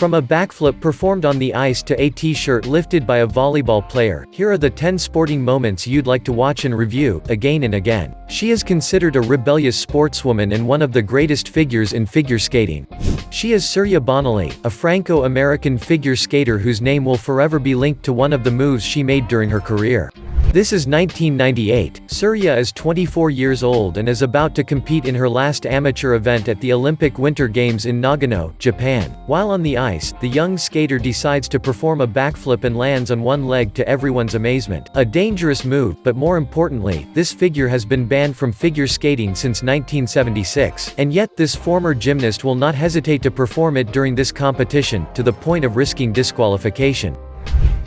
From a backflip performed on the ice to a t-shirt lifted by a volleyball player, here are the 10 sporting moments you'd like to watch and review, again and again. She is considered a rebellious sportswoman and one of the greatest figures in figure skating. She is Surya Bonali, a Franco-American figure skater whose name will forever be linked to one of the moves she made during her career. This is 1998. Surya is 24 years old and is about to compete in her last amateur event at the Olympic Winter Games in Nagano, Japan. While on the ice, the young skater decides to perform a backflip and lands on one leg to everyone's amazement. A dangerous move, but more importantly, this figure has been banned from figure skating since 1976. And yet this former gymnast will not hesitate to perform it during this competition, to the point of risking disqualification.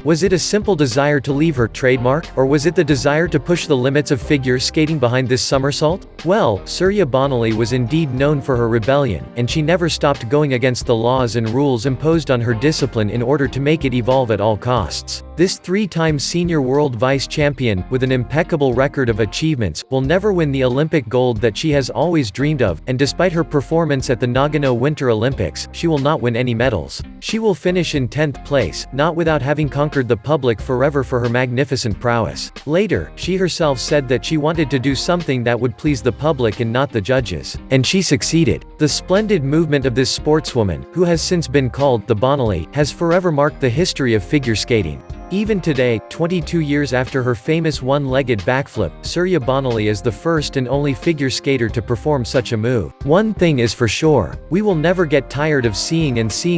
Was it a simple desire to leave her trademark, or was it the desire to push the limits of figure skating behind this somersault? Well, Surya Bonali was indeed known for her rebellion, and she never stopped going against the laws and rules imposed on her discipline in order to make it evolve at all costs. This three-time senior world vice-champion, with an impeccable record of achievements, will never win the Olympic gold that she has always dreamed of, and despite her performance at the Nagano Winter Olympics, she will not win any medals. She will finish in 10th place, not without having conquered the public forever for her magnificent prowess. Later, she herself said that she wanted to do something that would please the public and not the judges. And she succeeded. The splendid movement of this sportswoman, who has since been called the Bonali, has forever marked the history of figure skating. Even today, 22 years after her famous one-legged backflip, Surya Bonali is the first and only figure skater to perform such a move. One thing is for sure, we will never get tired of seeing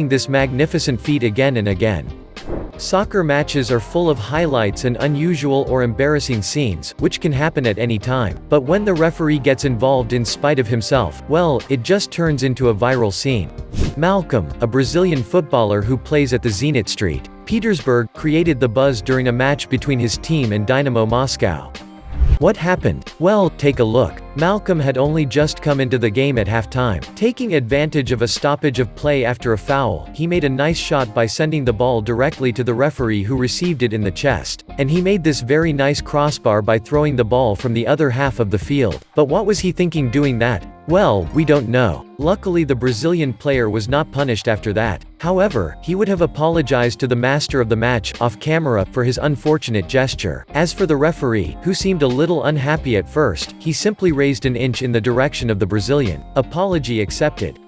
this magnificent feat again and again. Soccer matches are full of highlights and unusual or embarrassing scenes, which can happen at any time. But when the referee gets involved in spite of himself, well, it just turns into a viral scene. Malcolm, a Brazilian footballer who plays at the Zenit St. Petersburg, created the buzz during a match between his team and Dynamo Moscow. What happened? Well, take a look. Malcolm had only just come into the game at halftime. Taking advantage of a stoppage of play after a foul, he made a nice shot by sending the ball directly to the referee, who received it in the chest. And he made this very nice crossbar by throwing the ball from the other half of the field. But what was he thinking doing that? Well, we don't know. Luckily, the Brazilian player was not punished after that. However, he would have apologized to the master of the match, off camera, for his unfortunate gesture. As for the referee, who seemed a little unhappy at first, he simply raised an inch in the direction of the Brazilian. Apology accepted.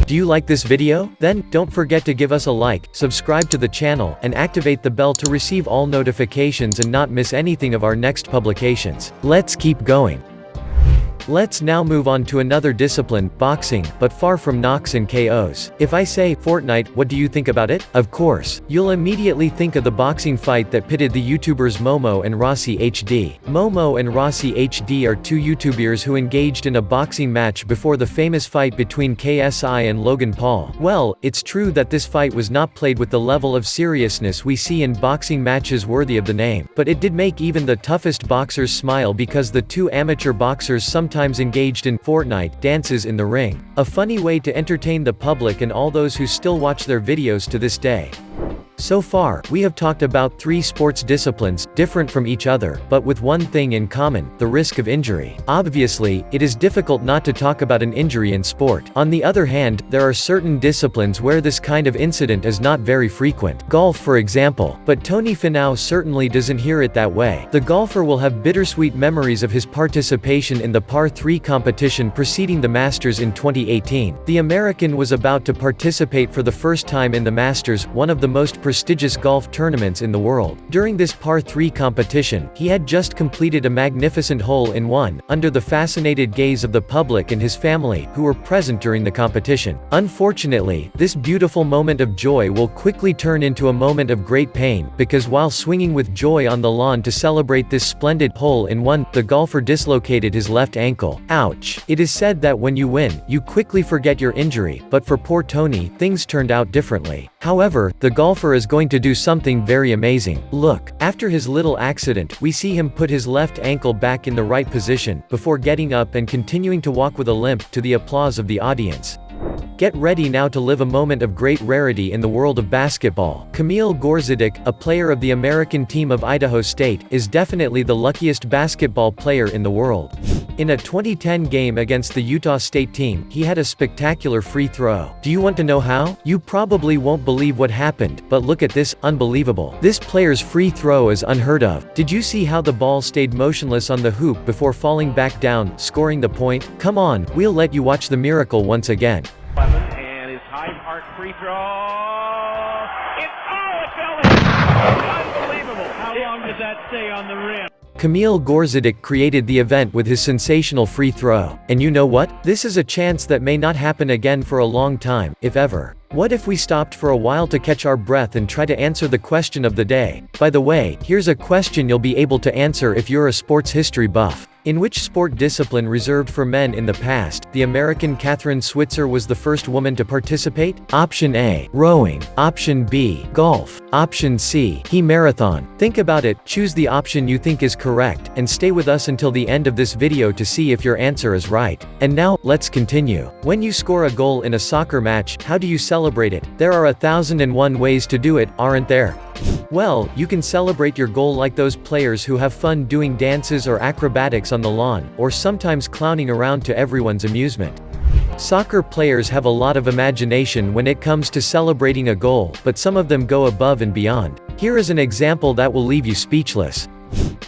Do you like this video? Then, don't forget to give us a like, subscribe to the channel, and activate the bell to receive all notifications and not miss anything of our next publications. Let's keep going. Let's now move on to another discipline, boxing, but far from knocks and KOs. If I say Fortnite, what do you think about it? Of course, you'll immediately think of the boxing fight that pitted the YouTubers Momo and Rossi HD. Momo and Rossi HD are two YouTubers who engaged in a boxing match before the famous fight between KSI and Logan Paul. Well, it's true that this fight was not played with the level of seriousness we see in boxing matches worthy of the name, but it did make even the toughest boxers smile, because the two amateur boxers sometimes engaged in Fortnite dances in the ring. A funny way to entertain the public and all those who still watch their videos to this day. So far, we have talked about 3 sports disciplines, different from each other, but with one thing in common: the risk of injury. Obviously, it is difficult not to talk about an injury in sport. On the other hand, there are certain disciplines where this kind of incident is not very frequent. Golf, for example. But Tony Finau certainly doesn't hear it that way. The golfer will have bittersweet memories of his participation in the par 3 competition preceding the Masters in 2018. The American was about to participate for the first time in the Masters, one of the most prestigious golf tournaments in the world. During this par 3 competition, he had just completed a magnificent hole-in-one, under the fascinated gaze of the public and his family, who were present during the competition. Unfortunately, this beautiful moment of joy will quickly turn into a moment of great pain, because while swinging with joy on the lawn to celebrate this splendid hole-in-one, the golfer dislocated his left ankle. Ouch. It is said that when you win, you quickly forget your injury, but for poor Tony, things turned out differently. However, the golfer is going to do something very amazing. Look, after his little accident, we see him put his left ankle back in the right position, before getting up and continuing to walk with a limp, to the applause of the audience. Get ready now to live a moment of great rarity in the world of basketball. Kamil Gorzadik, a player of the American team of Idaho State, is definitely the luckiest basketball player in the world. In a 2010 game against the Utah State team, he had a spectacular free throw. Do you want to know how? You probably won't believe what happened, but look at this, unbelievable. This player's free throw is unheard of. Did you see how the ball stayed motionless on the hoop before falling back down, scoring the point? Come on, we'll let you watch the miracle once again. And his high arc free throw. It fell in. Unbelievable. How long does that stay on the rim? Kamil Gorzidik created the event with his sensational free throw. And you know what? This is a chance that may not happen again for a long time, if ever. What if we stopped for a while to catch our breath and try to answer the question of the day? By the way, here's a question you'll be able to answer if you're a sports history buff. In which sport discipline reserved for men in the past, the American Catherine Switzer was the first woman to participate? Option A, rowing. Option B, golf. Option C, marathon. Think about it, choose the option you think is correct, and stay with us until the end of this video to see if your answer is right. And now, let's continue. When you score a goal in a soccer match, how do you celebrate it? There are 1,001 ways to do it, aren't there? Well, you can celebrate your goal like those players who have fun doing dances or acrobatics on the lawn, or sometimes clowning around to everyone's amusement. Soccer players have a lot of imagination when it comes to celebrating a goal, but some of them go above and beyond. Here is an example that will leave you speechless.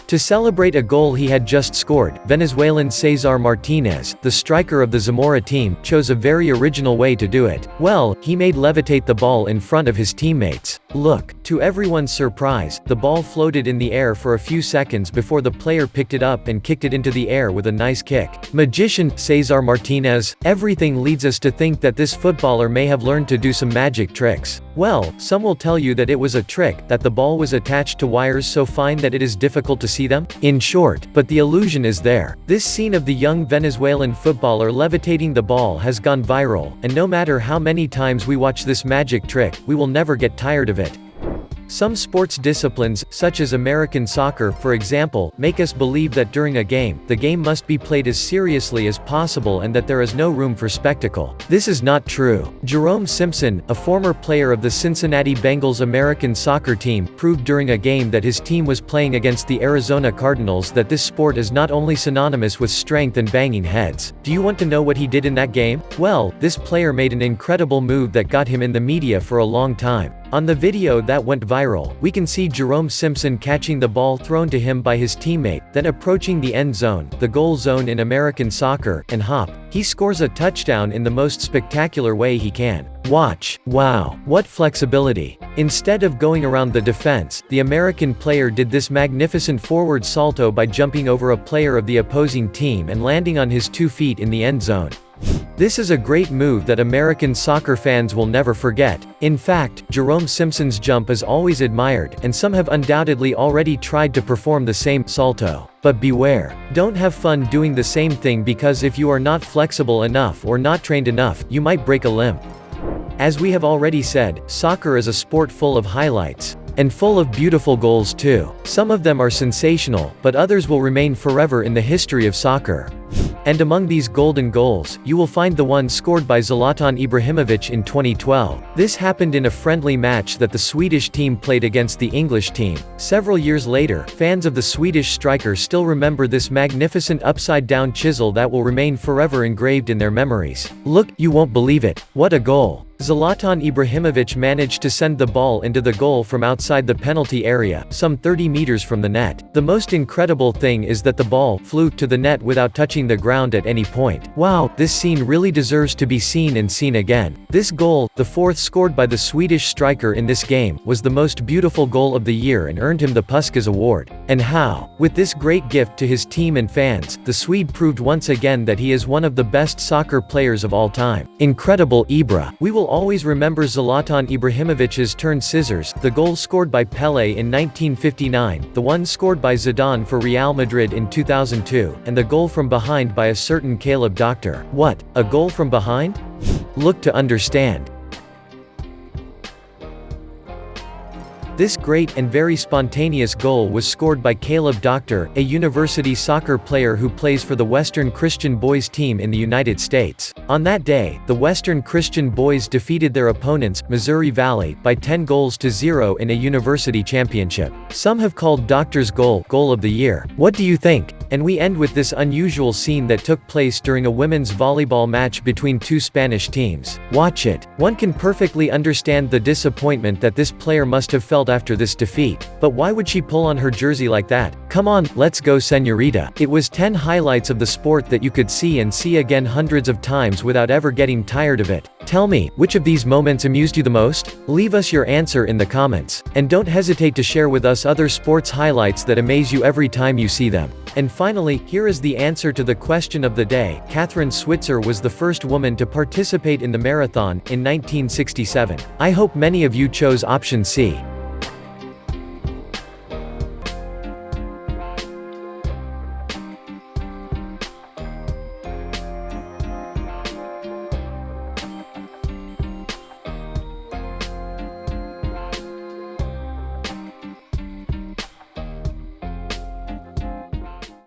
To celebrate a goal he had just scored, Venezuelan Cesar Martinez, the striker of the Zamora team, chose a very original way to do it. Well, he made levitate the ball in front of his teammates. Look. To everyone's surprise, the ball floated in the air for a few seconds before the player picked it up and kicked it into the air with a nice kick. Magician, Cesar Martinez. Everything leads us to think that this footballer may have learned to do some magic tricks. Well, some will tell you that it was a trick, that the ball was attached to wires so fine that it is difficult to see them. In short, but the illusion is there. This scene of the young Venezuelan footballer levitating the ball has gone viral, and no matter how many times we watch this magic trick, we will never get tired of it. Some sports disciplines, such as American soccer, for example, make us believe that during a game, the game must be played as seriously as possible and that there is no room for spectacle. This is not true. Jerome Simpson, a former player of the Cincinnati Bengals American soccer team, proved during a game that his team was playing against the Arizona Cardinals that this sport is not only synonymous with strength and banging heads. Do you want to know what he did in that game? Well, this player made an incredible move that got him in the media for a long time. On the video that went viral, we can see Jerome Simpson catching the ball thrown to him by his teammate, then approaching the end zone, the goal zone in American soccer, and hop. He scores a touchdown in the most spectacular way he can. Watch. Wow. What flexibility. Instead of going around the defense, the American player did this magnificent forward salto by jumping over a player of the opposing team and landing on his 2 feet in the end zone. This is a great move that American soccer fans will never forget. In fact, Jerome Simpson's jump is always admired, and some have undoubtedly already tried to perform the same salto. But beware. Don't have fun doing the same thing because if you are not flexible enough or not trained enough, you might break a limb. As we have already said, soccer is a sport full of highlights. And full of beautiful goals too. Some of them are sensational, but others will remain forever in the history of soccer. And among these golden goals, you will find the one scored by Zlatan Ibrahimovic in 2012. This happened in a friendly match that the Swedish team played against the English team. Several years later, fans of the Swedish striker still remember this magnificent upside-down chisel that will remain forever engraved in their memories. Look, you won't believe it. What a goal. Zlatan Ibrahimovic managed to send the ball into the goal from outside the penalty area, some 30 meters from the net. The most incredible thing is that the ball flew to the net without touching the ground at any point. Wow, this scene really deserves to be seen and seen again. This goal, the fourth scored by the Swedish striker in this game, was the most beautiful goal of the year and earned him the Puskas Award. And how? With this great gift to his team and fans, the Swede proved once again that he is one of the best soccer players of all time. Incredible Ibra. We will always remember Zlatan Ibrahimovic's turn scissors, the goal scored by Pelé in 1959, the one scored by Zidane for Real Madrid in 2002, and the goal from behind by a certain Caleb Doctor. What? A goal from behind? Look to understand. This great and very spontaneous goal was scored by Caleb Doctor, a university soccer player who plays for the Western Christian Boys team in the United States. On that day, the Western Christian Boys defeated their opponents, Missouri Valley, by 10-0 in a university championship. Some have called Doctor's goal of the year. What do you think? And we end with this unusual scene that took place during a women's volleyball match between two Spanish teams. Watch it. One can perfectly understand the disappointment that this player must have felt after this defeat. But why would she pull on her jersey like that? Come on, let's go, señorita. It was 10 highlights of the sport that you could see and see again hundreds of times without ever getting tired of it. Tell me, which of these moments amused you the most? Leave us your answer in the comments. And don't hesitate to share with us other sports highlights that amaze you every time you see them. And finally, here is the answer to the question of the day. Catherine Switzer was the first woman to participate in the marathon, in 1967. I hope many of you chose option C.